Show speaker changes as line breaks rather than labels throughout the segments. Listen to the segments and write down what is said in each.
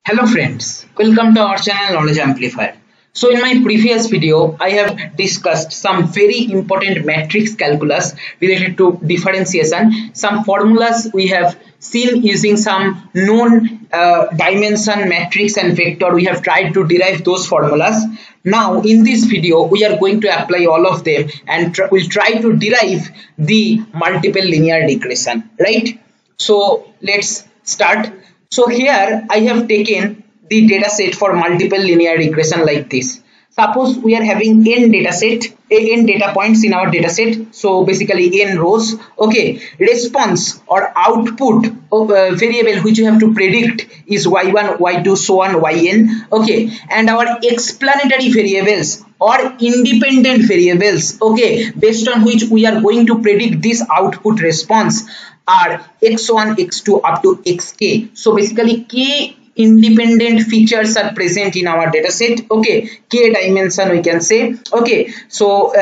Hello friends, welcome to our channel Knowledge Amplifier. So in my previous video, I have discussed some very important matrix calculus related to differentiation. Some formulas we have seen using some known dimension matrix and vector. We have tried to derive those formulas. Now in this video, we are going to apply all of them and we'll try to derive the multiple linear regression, right? So let's start. So here I have taken the data set for multiple linear regression like this. Suppose we are having n data points in our data set. So basically n rows. Okay, response or output of a variable which you have to predict is y1, y2, so on, yn. Okay, and our explanatory variables or independent variables, okay, based on which we are going to predict this output response are x1, x2 up to xk. So basically k independent features are present in our data set. Okay, k dimension we can say. Okay, so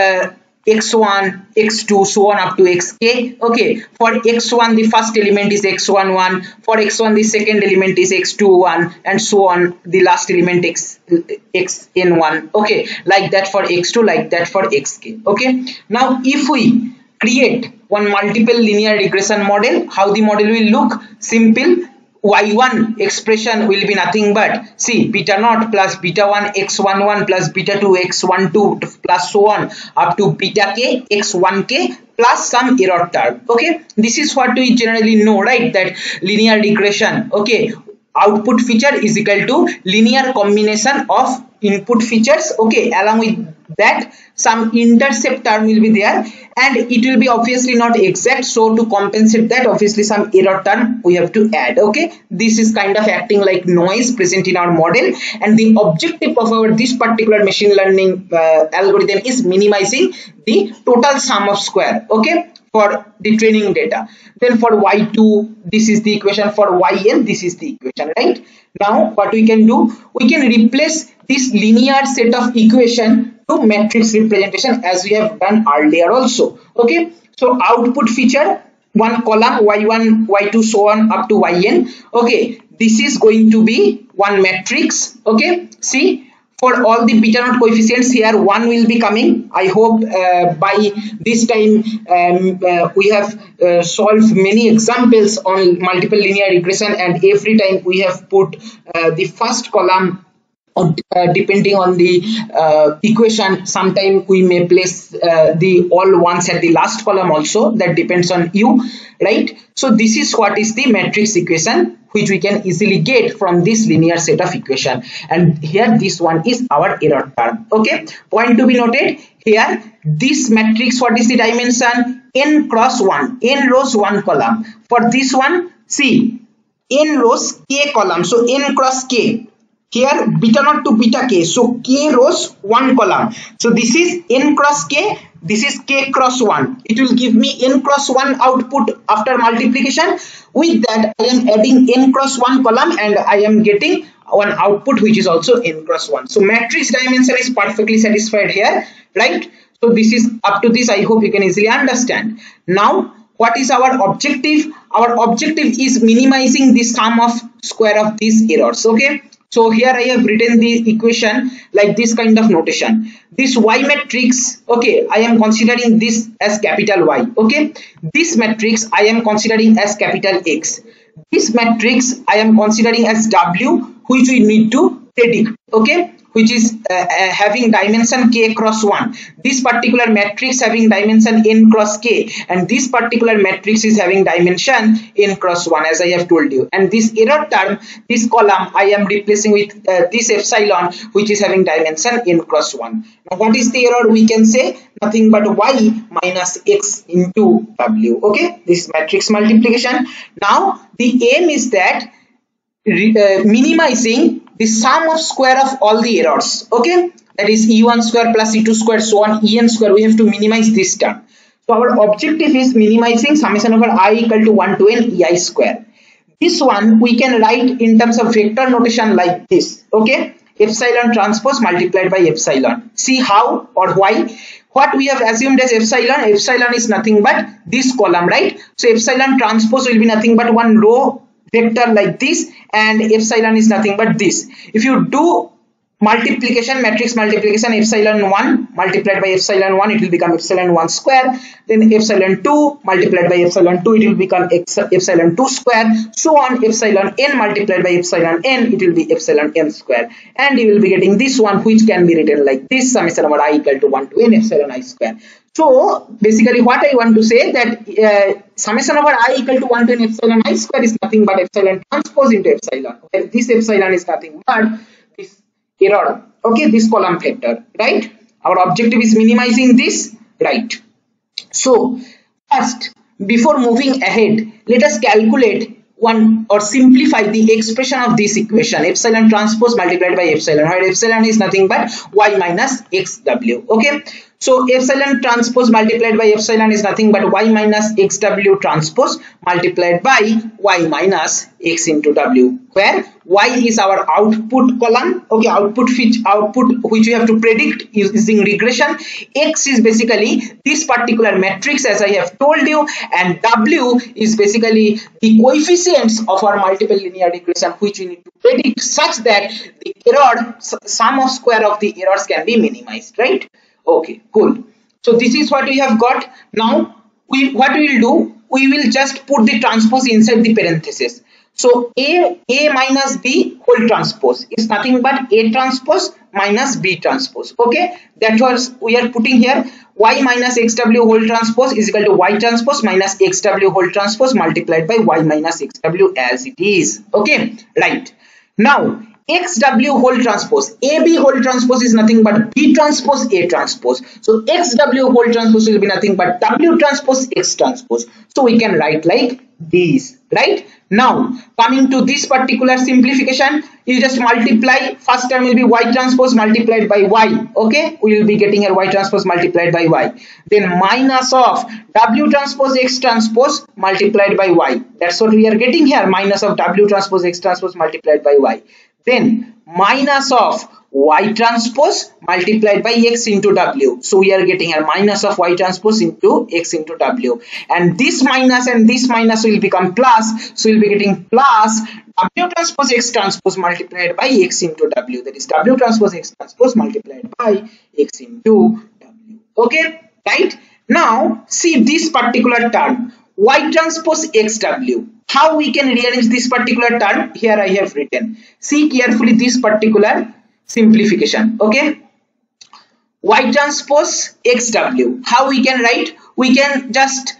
x1, x2, so on up to xk. Okay, for x1 the first element is x11, for x1 the second element is x21, and so on the last element xn1. Okay, like that for x2, like that for xk. Okay, now if we create one multiple linear regression model, how the model will look? Simple. Y1 expression will be nothing but, see, beta naught plus beta 1 x11 plus beta 2 x12 plus so on up to beta k x1k plus some error term. Okay, this is what we generally know, right? That linear regression, okay, output feature is equal to linear combination of input features. Okay, along with that some intercept term will be there, and it will be obviously not exact, so to compensate that obviously some error term we have to add. Okay, this is kind of acting like noise present in our model, and the objective of our this particular machine learning algorithm is minimizing the total sum of square, okay, for the training data. Then for y2 this is the equation, for yn this is the equation, right? Now what we can do, we can replace this linear set of equation to matrix representation as we have done earlier also. Okay, so output feature, one column y1, y2, so on up to yn. Okay, this is going to be one matrix. Okay, see, for all the beta naught coefficients here 1 will be coming. I hope by this time we have solved many examples on multiple linear regression, and every time we have put the first column depending on the equation. Sometime we may place the all ones at the last column also, that depends on you, right? So this is what is the matrix equation which we can easily get from this linear set of equation, and here this one is our error term. Okay, point to be noted here, this matrix, what is the dimension? N cross 1, n rows 1 column. For this one, see, n rows k column, so n cross k. Here beta naught to beta k, so k rows 1 column. So this is n cross k, this is k cross 1. It will give me n cross 1 output after multiplication. With that I am adding n cross 1 column and I am getting one output which is also n cross 1. So matrix dimension is perfectly satisfied here, right? So this is up to this, I hope you can easily understand. Now what is our objective? Our objective is minimizing the sum of square of these errors. Okay, so here I have written the equation like this kind of notation. This y matrix, okay, I am considering this as capital Y. Okay, this matrix I am considering as capital X. This matrix I am considering as W, which we need to predict. Okay, which is having dimension k cross 1. This particular matrix having dimension n cross k, and this particular matrix is having dimension n cross 1, as I have told you. And this error term, this column I am replacing with this epsilon which is having dimension n cross 1. Now what is the error? We can say nothing but y minus x into w. Okay, this is matrix multiplication. Now the aim is that minimizing the sum of square of all the errors. Okay, that is e1 square plus e2 square, so on en square. We have to minimize this term. So our objective is minimizing summation over I equal to 1 to n ei square. This one we can write in terms of vector notation like this. Okay, epsilon transpose multiplied by epsilon. See how or why? What we have assumed as epsilon, epsilon is nothing but this column, right? So epsilon transpose will be nothing but one row vector like this, and epsilon is nothing but this. If you do multiplication, matrix multiplication, epsilon 1 multiplied by epsilon 1, it will become epsilon 1 square. Then epsilon 2 multiplied by epsilon 2, it will become epsilon 2 square. So on, epsilon n multiplied by epsilon n, it will be epsilon n square. And you will be getting this one, which can be written like this: summation over I equal to 1 to n epsilon I square. So basically what I want to say that summation over I equal to 1 to n epsilon I square is nothing but epsilon transpose into epsilon. Where this epsilon is nothing but this error, okay, this column factor, right? Our objective is minimizing this, right? So first, before moving ahead, let us calculate one or simplify the expression of this equation: epsilon transpose multiplied by epsilon, where epsilon is nothing but y minus xw. Okay, so epsilon transpose multiplied by epsilon is nothing but y minus xw transpose multiplied by y minus x into w, where y is our output column, okay, output which you have to predict using regression. X is basically this particular matrix, as I have told you, and w is basically the coefficients of our multiple linear regression, which we need to predict such that the error, sum of square of the errors can be minimized, right? Okay, cool. So this is what we have got. Now what we will do, we will just put the transpose inside the parenthesis. So a minus b whole transpose is nothing but a transpose minus b transpose. Okay, that was we are putting here. Y minus xw whole transpose is equal to y transpose minus xw whole transpose multiplied by y minus xw as it is. Okay, right. Now xw whole transpose, ab whole transpose is nothing but b transpose a transpose. So xw whole transpose will be nothing but w transpose x transpose. So we can write like this, right? Now coming to this particular simplification, you just multiply. First term will be y transpose multiplied by y. Okay, we will be getting here y transpose multiplied by y. Then minus of w transpose x transpose multiplied by y. That's what we are getting here, minus of w transpose x transpose multiplied by y. Then minus of y transpose multiplied by x into w. So we are getting a minus of y transpose into x into w, and this minus will become plus. So we'll be getting plus w transpose x transpose multiplied by x into w, that is w transpose x transpose multiplied by x into w. Okay, right? Now see this particular term, y transpose xw. How we can rearrange this particular term? Here I have written. See carefully this particular simplification. Okay, y transpose xw. How we can write? We can just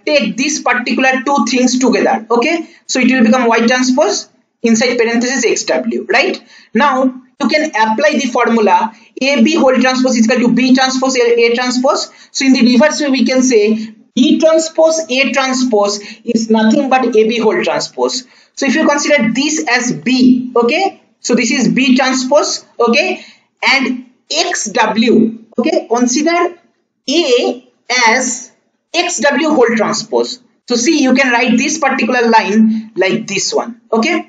take these particular two things together. Okay, so it will become y transpose inside parenthesis xw, right? Now you can apply the formula ab whole transpose is equal to b transpose a transpose. So in the reverse way we can say B transpose A transpose is nothing but AB whole transpose. So if you consider this as B, okay, so this is B transpose, okay, and XW, okay, consider A as XW whole transpose. So see, you can write this particular line like this one, okay.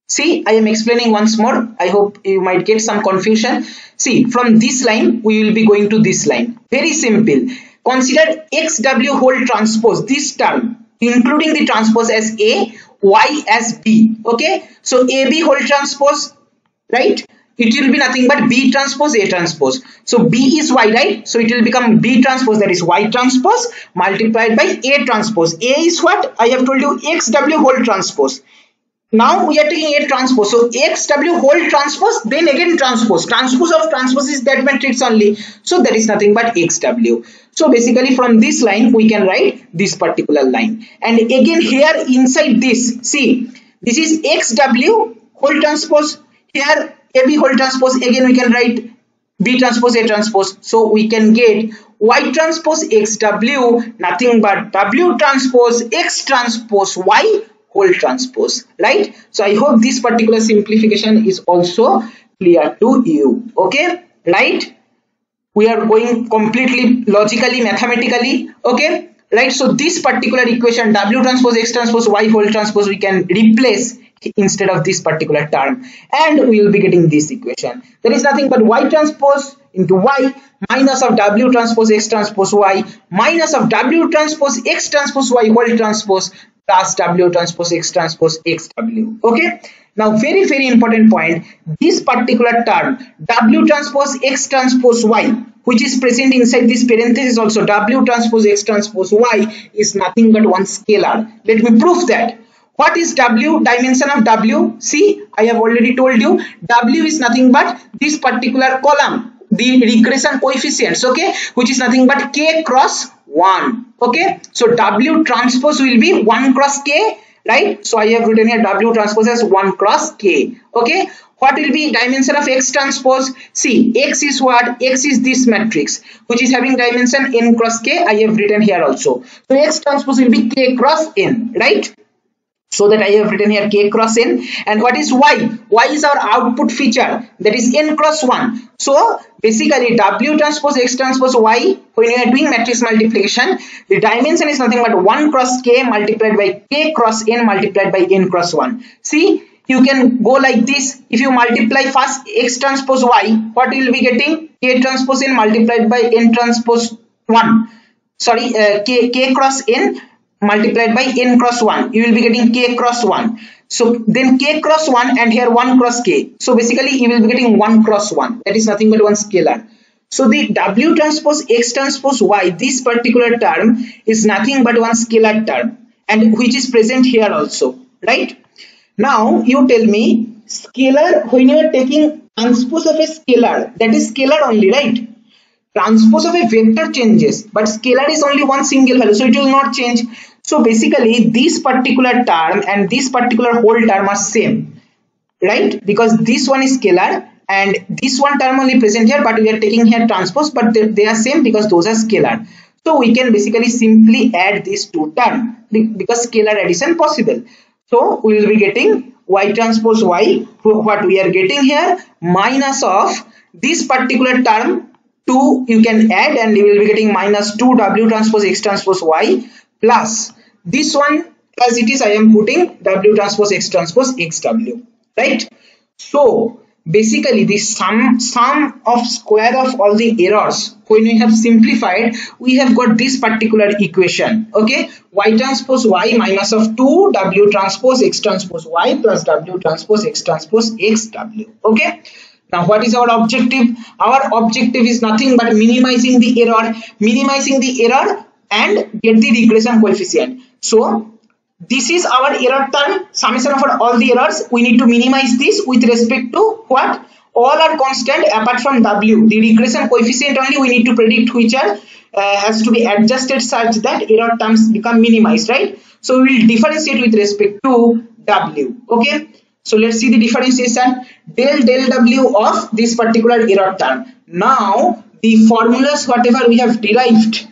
See, I am explaining once more. I hope you might get some confusion. See, from this line we will be going to this line. Very simple. Consider XW whole transpose, this term, including the transpose as A, Y as B. Okay, so AB whole transpose, right? It will be nothing but B transpose A transpose. So B is Y, right? So it will become B transpose, that is Y transpose multiplied by A transpose. A is what? I have told you, XW whole transpose. Now we are taking A transpose, so XW whole transpose, then again transpose of transpose is that matrix only, so that is nothing but XW. So basically from this line we can write this particular line, and again here inside this, see, this is XW whole transpose, here AB whole transpose, again we can write B transpose A transpose, so we can get Y transpose XW nothing but W transpose X transpose Y whole transpose, right? So I hope this particular simplification is also clear to you. Okay, right? We are going completely logically, mathematically. Okay, right? So this particular equation W transpose X transpose Y whole transpose we can replace instead of this particular term, and we will be getting this equation. There is nothing but Y transpose into Y minus of W transpose X transpose Y minus of W transpose X transpose Y whole transpose plus W transpose X transpose X W. Okay. Now very important point, this particular term W transpose X transpose Y, which is present inside this parenthesis also, W transpose X transpose Y is nothing but one scalar. Let me prove that. What is W? Dimension of W? See, I have already told you, W is nothing but this particular column, the regression coefficients, okay, which is nothing but K cross 1. Okay, so W transpose will be 1 cross K, right? So I have written here W transpose as 1 cross K. Okay, what will be dimension of X transpose? See, X is what? X is this matrix which is having dimension N cross K. I have written here also. So X transpose will be K cross N, right? So that I have written here K cross N. And what is Y? Y is our output feature, that is N cross 1. So basically W transpose X transpose Y, when you are doing matrix multiplication, the dimension is nothing but 1 cross K multiplied by K cross N multiplied by N cross 1. See, you can go like this. If you multiply first X transpose Y, what you will be getting? K transpose N multiplied by N transpose 1. Sorry, K cross N multiplied by N cross 1. You will be getting K cross 1. So then K cross 1 and here 1 cross K. So basically you will be getting 1 cross 1. That is nothing but one scalar. So the W transpose X transpose Y, this particular term is nothing but one scalar term, and which is present here also, right? Now you tell me, scalar, when you are taking transpose of a scalar, that is scalar only, right? Transpose of a vector changes, but scalar is only one single value, so it will not change. So basically this particular term and this particular whole term are same, right? Because this one is scalar and this one term only present here, but we are taking here transpose, but they are same because those are scalar. So we can basically simply add these two terms because scalar addition possible. So we will be getting Y transpose Y, what we are getting here, minus of this particular term 2 you can add, and you will be getting minus 2 W transpose X transpose Y plus this one as it is, I am putting W transpose X transpose X W, right? So basically the sum of square of all the errors, when we have simplified, we have got this particular equation, okay? Y transpose Y minus of 2 W transpose X transpose Y plus W transpose X transpose X W, okay? Now what is our objective? Our objective is nothing but minimizing the error and get the regression coefficient. So this is our error term, summation of all the errors. We need to minimize this with respect to what? All are constant apart from W. The regression coefficient only we need to predict, which are has to be adjusted such that error terms become minimized, right? So we will differentiate with respect to W, okay? So let's see the differentiation. Del W of this particular error term. Now the formulas whatever we have derived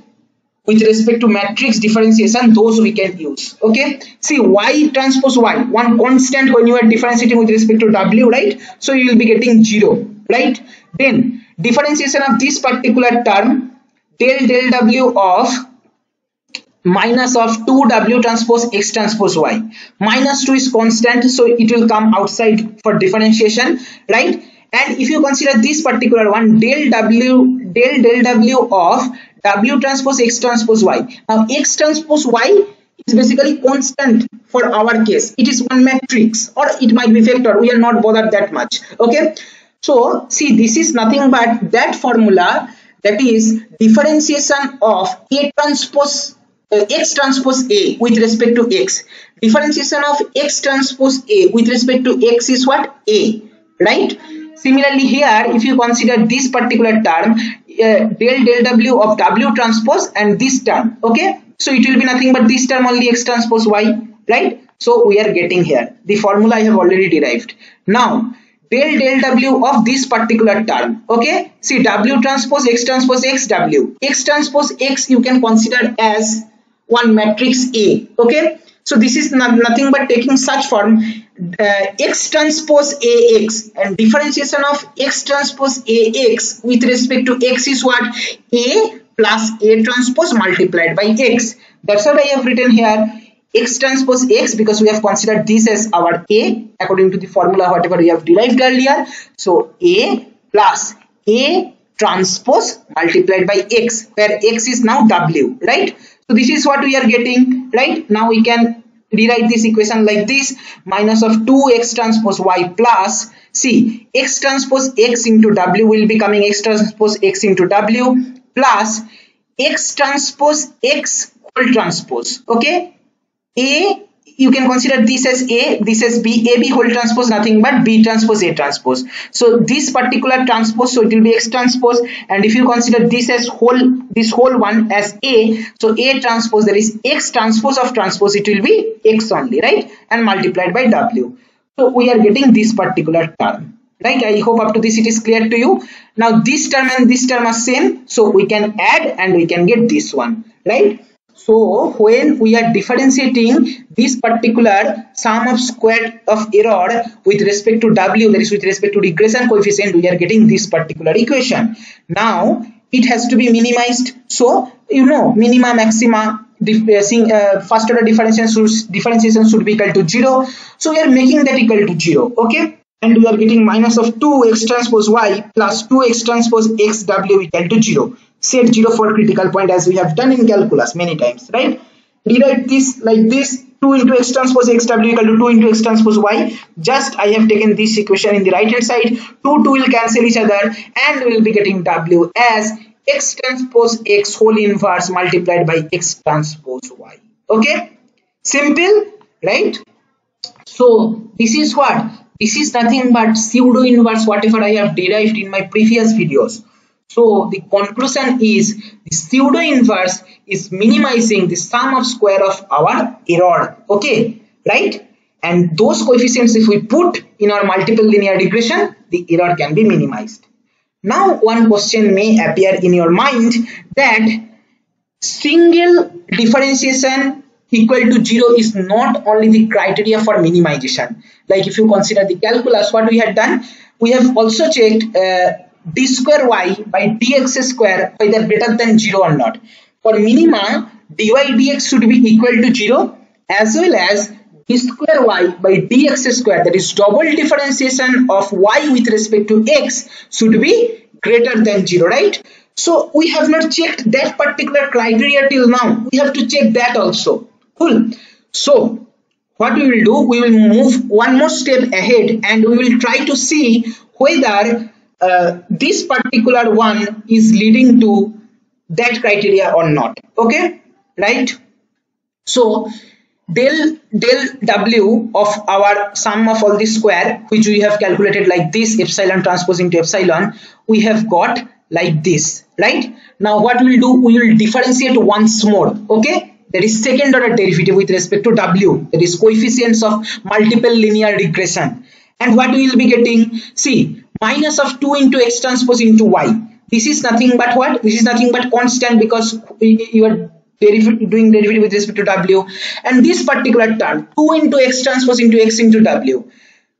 with respect to matrix differentiation, those we can use, okay? See, Y transpose Y, one constant when you are differentiating with respect to W, right? So you will be getting 0, right? Then differentiation of this particular term, del W of minus of 2 W transpose X transpose Y. Minus 2 is constant, so it will come outside for differentiation, right? And if you consider this particular one, del W of W transpose X transpose Y. Now X transpose Y is basically constant for our case. It is one matrix, or it might be vector. We are not bothered that much, okay? So see, this is nothing but that formula, that is differentiation of A transpose X transpose A with respect to X. Differentiation of X transpose A with respect to X is what? A, right? Similarly here, if you consider this particular term, del W of W transpose and this term, okay? So it will be nothing but this term only, X transpose Y, right? So we are getting here the formula I have already derived. Now del W of this particular term, okay? See, W transpose X W. X transpose X you can consider as one matrix A, okay? So this is nothing but taking such form, X transpose AX, and differentiation of X transpose AX with respect to X is what? A plus A transpose multiplied by X. That's what I have written here, X transpose X, because we have considered this as our A according to the formula whatever we have derived earlier. So A plus A transpose multiplied by X, where X is now W, right? So this is what we are getting, right? Now we can rewrite this equation like this, minus of 2x transpose y plus, see, x transpose x into w will be coming x transpose x into w plus x transpose x whole transpose. Okay, a, you can consider this as a, this as b, a b whole transpose nothing but b transpose a transpose. So this particular transpose, so it will be x transpose, and if you consider this as whole, this whole one as a, so a transpose, there is x transpose of transpose, it will be x only, right, and multiplied by w. So we are getting this particular term, right? I hope up to this it is clear to you. Now this term and this term are same, so we can add and we can get this one, right? So when we are differentiating this particular sum of square of error with respect to w, that is with respect to regression coefficient, we are getting this particular equation. Now it has to be minimized, so you know, minima maxima, first order differentiation should be equal to 0, so we are making that equal to 0. Okay, and we are getting minus of 2x transpose y plus 2x transpose x w equal to 0. Set 0 for critical point, as we have done in calculus many times, right? Rewrite this like this, 2 into x transpose x w equal to 2 into x transpose y. Just I have taken this equation in the right hand side, 2 will cancel each other, and we will be getting w as x transpose x whole inverse multiplied by x transpose y. Okay, simple, right? So this is what? This is nothing but pseudo inverse, whatever I have derived in my previous videos. So the conclusion is the pseudo inverse is minimizing the sum of square of our error. Okay, right? And those coefficients, if we put in our multiple linear regression, the error can be minimized. Now one question may appear in your mind that single differentiation equal to 0 is not only the criteria for minimization. Like if you consider the calculus, what we had done, we have also checked d square y by dx square whether greater than 0 or not. For minima, dy dx should be equal to 0 as well as d square y by dx square, that is double differentiation of y with respect to x, should be greater than 0, right? So we have not checked that particular criteria till now. We have to check that also. Cool. So what we will do, we will move one more step ahead and we will try to see whether this particular one is leading to that criteria or not. Okay, right? So del w of our sum of all this square, which we have calculated like this, epsilon transpose into epsilon, we have got like this, right? Now what we will do, we will differentiate once more. Okay, that is second order derivative with respect to w, that is coefficients of multiple linear regression. And what we will be getting, see, minus of 2 into x transpose into y. This is nothing but what? This is nothing but constant, because you are doing derivative with respect to w. And this particular term, 2 into x transpose into x into w.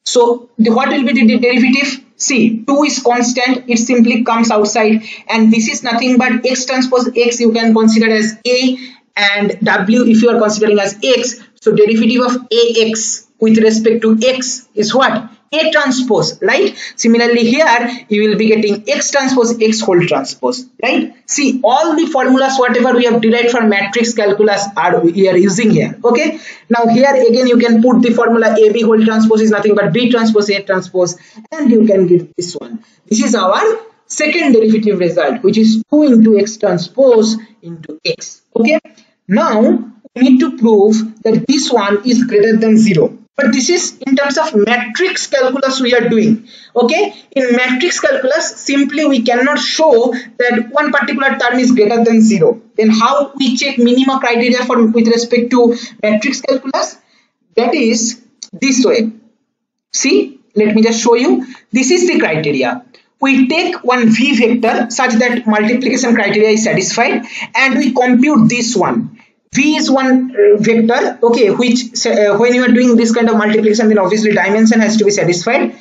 So what will be the derivative? See, 2 is constant, it simply comes outside, and this is nothing but x transpose x you can consider as a, and w if you are considering as x. So derivative of ax with respect to x is what? A transpose, right? Similarly here you will be getting x transpose x whole transpose, right? See, all the formulas whatever we have derived for matrix calculus we are using here. Okay, now here again you can put the formula AB whole transpose is nothing but B transpose A transpose, and you can get this one. This is our second derivative result, which is 2 into x transpose into x. Okay, now we need to prove that this one is greater than 0. But this is in terms of matrix calculus we are doing. Okay, in matrix calculus simply we cannot show that one particular term is greater than 0. Then how we check minima criteria for with respect to matrix calculus? That is this way. See, let me just show you. This is the criteria. We take one v vector such that multiplication criteria is satisfied, and we compute this one. V is one vector, okay, which when you are doing this kind of multiplication, then obviously dimension has to be satisfied.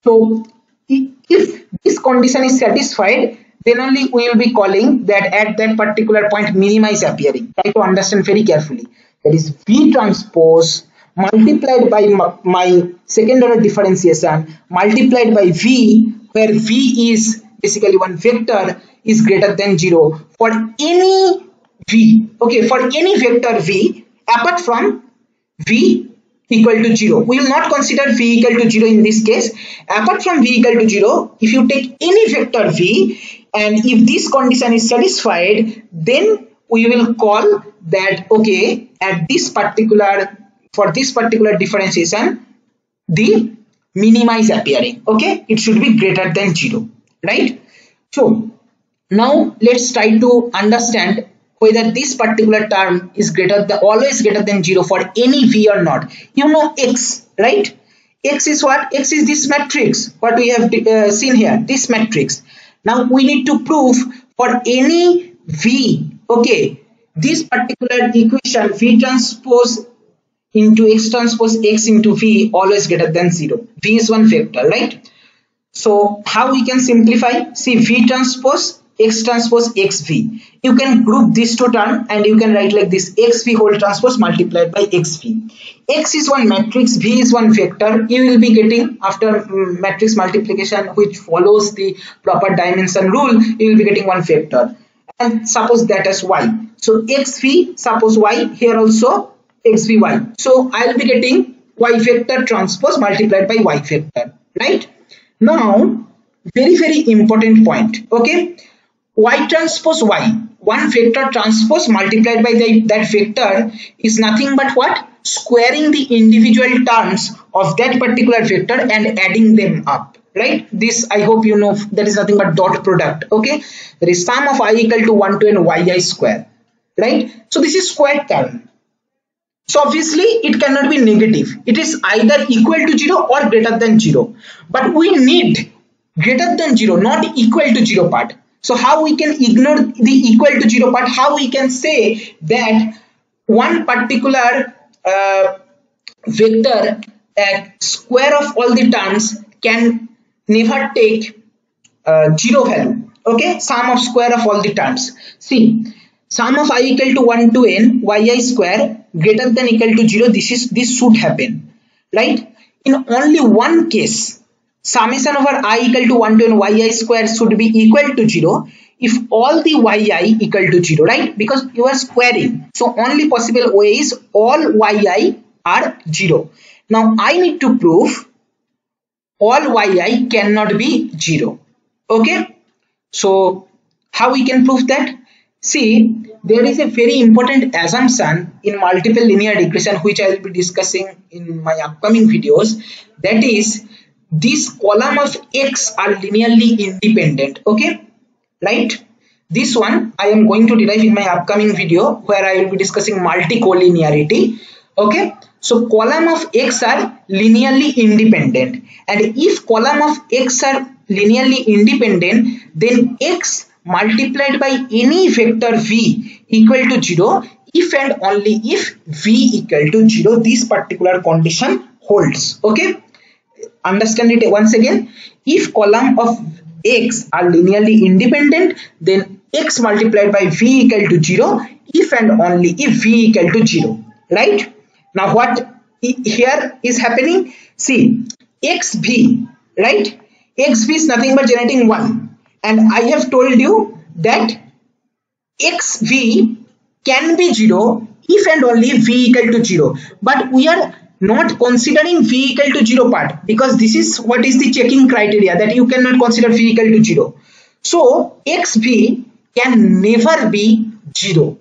So if this condition is satisfied, then only we will be calling that at that particular point minima is appearing. Try to understand very carefully. That is V transpose multiplied by my second order differentiation multiplied by V, where V is basically one vector, is greater than 0 for any v, okay, for any vector v apart from v equal to 0. We will not consider v equal to 0 in this case. Apart from v equal to 0, if you take any vector v and if this condition is satisfied, then we will call that okay, at this particular, for this particular differentiation, the minima is appearing. Okay, it should be greater than 0, right? So now let's try to understand whether this particular term is always greater than 0 for any v or not. You know x, right? X is what? X is this matrix, what we have seen here, this matrix. Now we need to prove for any v, okay, this particular equation v transpose into x transpose x into v always greater than 0. V is one vector, right? So how we can simplify? See, v transpose x transpose xv. You can group these two terms and you can write like this: xv whole transpose multiplied by xv. X is one matrix, v is one vector. You will be getting, after matrix multiplication which follows the proper dimension rule, you will be getting one vector. And suppose that as y. So xv, suppose y, here also xvy. So I will be getting y vector transpose multiplied by y vector, right? Now, very important point, okay? Y transpose y, one vector transpose multiplied by that vector is nothing but what? Squaring the individual terms of that particular vector and adding them up, right? This I hope you know, that is nothing but dot product, okay? There is sum of I equal to 1 to n yi square, right? So this is square term. So obviously it cannot be negative. It is either equal to 0 or greater than 0. But we need greater than 0, not equal to 0 part. So how we can ignore the equal to 0 part? How we can say that one particular vector square of all the terms can never take 0 value, okay? Sum of square of all the terms. See, sum of I equal to 1 to n yi square greater than equal to 0, this should happen, right? In only one case, summation over I equal to 1 to n yi square should be equal to 0 if all the yi equal to 0, right? Because you are squaring, so only possible way is all yi are 0. Now I need to prove all yi cannot be 0, okay? So how we can prove that? See, there is a very important assumption in multiple linear regression which I will be discussing in my upcoming videos, that is, this column of x are linearly independent, okay, right? This one I am going to derive in my upcoming video where I will be discussing multi-collinearity, okay? So column of x are linearly independent, and if column of x are linearly independent, then x multiplied by any vector v equal to 0 if and only if v equal to 0, this particular condition holds, okay? Understand it once again. If column of x are linearly independent, then x multiplied by v equal to 0 if and only if v equal to 0, right? Now what here is happening? See, xv, right? Xv is nothing but generating 1. And I have told you that xv can be 0 if and only v equal to 0. But we are not considering v equal to 0 part, because this is what is the checking criteria, that you cannot consider v equal to 0. So xv can never be 0,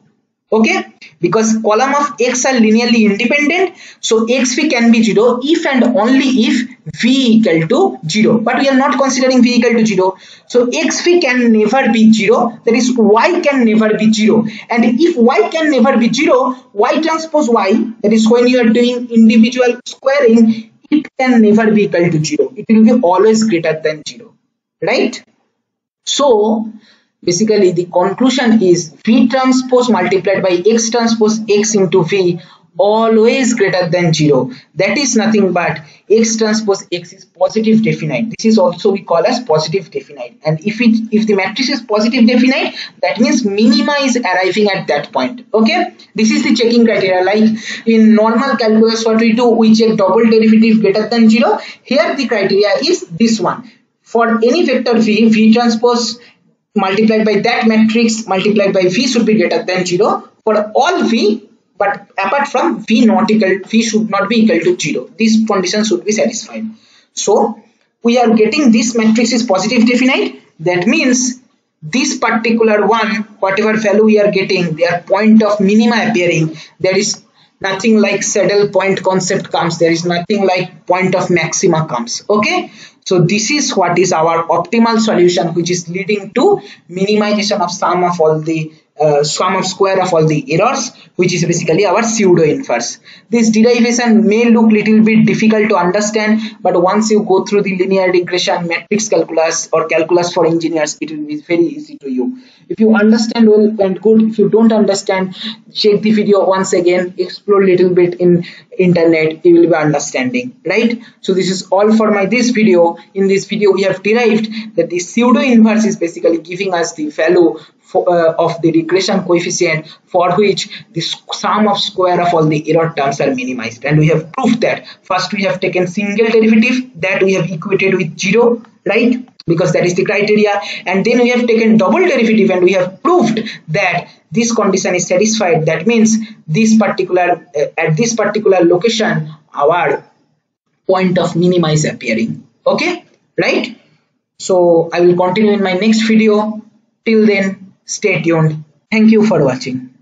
okay? Because column of x are linearly independent, so xv can be 0 if and only if v equal to 0. But we are not considering v equal to 0, so xv can never be 0, that is y can never be 0. And if y can never be 0, y transpose y, that is when you are doing individual squaring, it can never be equal to 0. It will be always greater than 0, right? So basically the conclusion is v transpose multiplied by x transpose x into v always greater than 0. That is nothing but x transpose x is positive definite. This is also we call as positive definite. And if the matrix is positive definite, that means minima is arriving at that point, okay? This is the checking criteria. Like in normal calculus, what we do, we check double derivative greater than 0. Here the criteria is this one: for any vector v transpose multiplied by that matrix multiplied by v should be greater than 0. For all v but apart from v should not be equal to 0. This condition should be satisfied. So we are getting this matrix is positive definite. That means this particular one, whatever value we are getting, their point of minima appearing, there is nothing like saddle point concept comes, there is nothing like point of maxima comes. Okay, so this is what is our optimal solution, which is leading to minimization of sum of all the sum of square of all the errors, which is basically our pseudo inverse. This derivation may look little bit difficult to understand, but once you go through the linear regression, matrix calculus or calculus for engineers, it will be very easy to you. If you understand, well and good. If you don't understand, check the video once again, explore little bit in internet, you will be understanding, right? So this is all for my this video. In this video we have derived that the pseudo inverse is basically giving us the value of the regression coefficient for which the sum of square of all the error terms are minimized, and we have proved that. First we have taken single derivative, that we have equated with 0, right, because that is the criteria, and then we have taken double derivative and we have proved that this condition is satisfied. That means this particular at this particular location our point of minima is appearing. Okay, right? So I will continue in my next video. Till then, stay tuned. Thank you for watching.